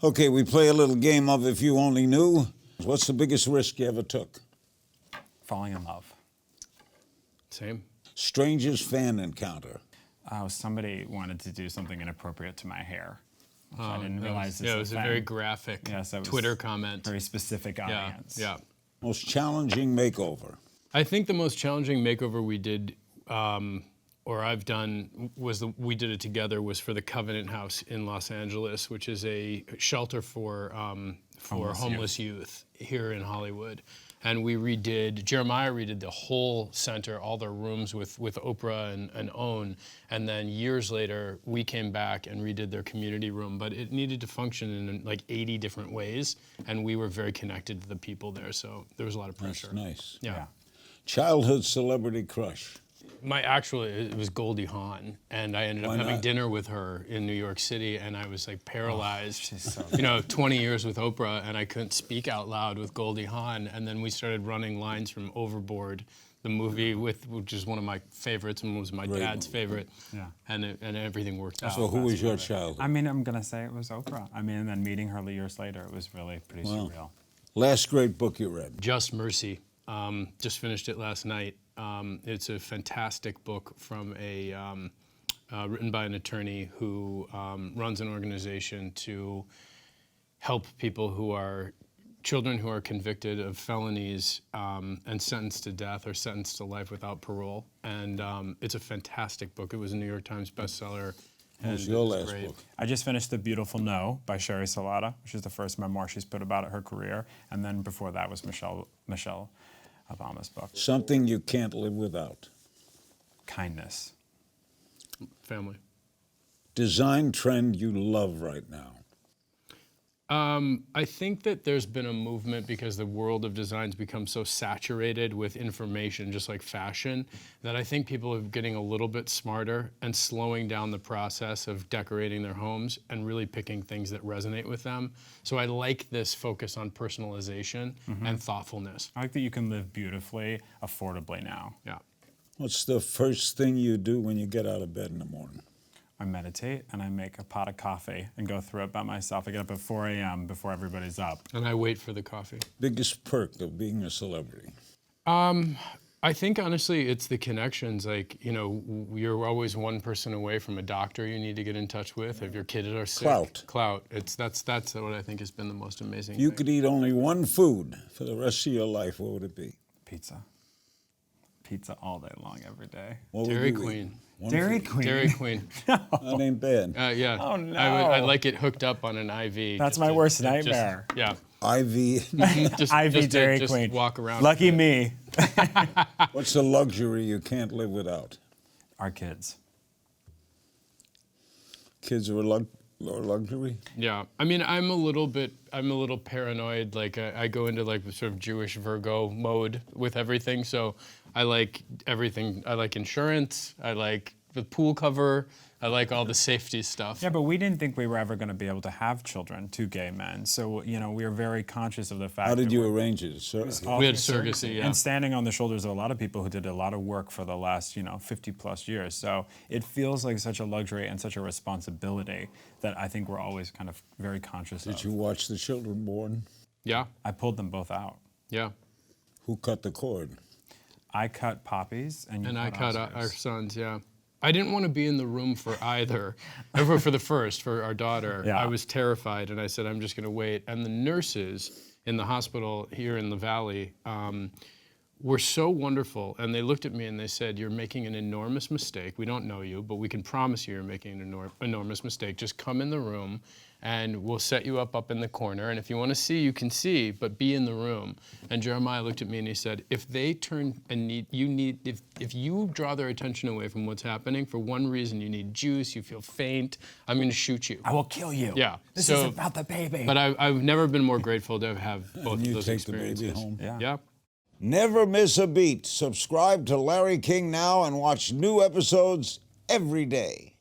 Okay, we play a little game of If You Only Knew. What's the biggest risk you ever took? Falling in love. Same. Strangest fan encounter. Somebody wanted to do something inappropriate to my hair. I didn't realize this. Yeah, it was a very graphic Twitter comment. Very specific audience. Yeah. Most challenging makeover. I think the most challenging makeover we did, or I've done, we did it together, was for the Covenant House in Los Angeles, which is a shelter for homeless youth here in Hollywood. And Jeremiah redid the whole center, all their rooms with Oprah and OWN. And then years later, we came back and redid their community room. But it needed to function in like 80 different ways. And we were very connected to the people there. So there was a lot of pressure. That's nice. Yeah. Childhood celebrity crush. It was Goldie Hawn, and I ended up having dinner with her in New York City, and I was like paralyzed. She's so 20 years with Oprah, and I couldn't speak out loud with Goldie Hawn, and then we started running lines from Overboard, the movie which is one of my favorites and was my dad's favorite. Yeah. And everything worked out. So who was your childhood? I mean, I'm gonna say it was Oprah. I mean, and then meeting her years later, it was really pretty surreal. Last great book you read? Just Mercy. Just finished it last night. It's a fantastic book from written by an attorney who runs an organization to help children who are convicted of felonies and sentenced to death or sentenced to life without parole. And it's a fantastic book. It was a New York Times bestseller. What was your last book? I just finished The Beautiful No by Sherry Salata, which is the first memoir she's put about her career. And then before that was Michelle Obama's book. Something you can't live without. Kindness. Family. Design trend you love right now. I think that there's been a movement because the world of design's become so saturated with information, just like fashion, that I think people are getting a little bit smarter and slowing down the process of decorating their homes and really picking things that resonate with them. So I like this focus on personalization and thoughtfulness. I like that you can live beautifully, affordably now. Yeah. What's the first thing you do when you get out of bed in the morning? I meditate and I make a pot of coffee and go through it by myself. I get up at 4 a.m. before everybody's up. And I wait for the coffee. Biggest perk of being a celebrity? I think honestly it's the connections. Like, you're always one person away from a doctor you need to get in touch with. If your kids are sick. Clout. That's what I think has been the most amazing If you thing. could eat only one food for the rest of your life, what would it be? Pizza. Pizza all day long, every day. Dairy Queen. Dairy Queen? Dairy Queen. That ain't bad. Yeah. Oh, no. I like it hooked up on an IV. That's my worst nightmare. Yeah. IV. IV Dairy Queen. Just walk around. Lucky me. What's the luxury you can't live without? Our kids. Kids are a luxury? Yeah. I mean, I'm a little paranoid. Like, I go into like sort of Jewish Virgo mode with everything. So I like everything. I like insurance. I like the pool cover. I like all the safety stuff. Yeah, but we didn't think we were ever going to be able to have children, 2 gay men. So, we were very conscious of the fact How did you arrange it? We had surrogacy, yeah. And standing on the shoulders of a lot of people who did a lot of work for the last, 50 plus years. So it feels like such a luxury and such a responsibility that I think we're always kind of very conscious of. Did you watch the children born? Yeah. I pulled them both out. Yeah. Who cut the cord? I cut Poppy's and I cut our sons, yeah. I didn't want to be in the room for either. For our daughter. Yeah. I was terrified, and I said, I'm just going to wait. And the nurses in the hospital here in the Valley were so wonderful. And they looked at me and they said, you're making an enormous mistake. We don't know you, but we can promise you're making an enormous mistake. Just come in the room, and we'll set you up in the corner. And if you want to see, you can see, but be in the room. And Jeremiah looked at me and he said, if they turn and if you draw their attention away from what's happening for one reason, you need juice, you feel faint, I'm going to shoot you. I will kill you. Yeah. This is about the baby. But I've never been more grateful to have both of those experiences. You take the baby home? Yeah. Never miss a beat. Subscribe to Larry King now and watch new episodes every day.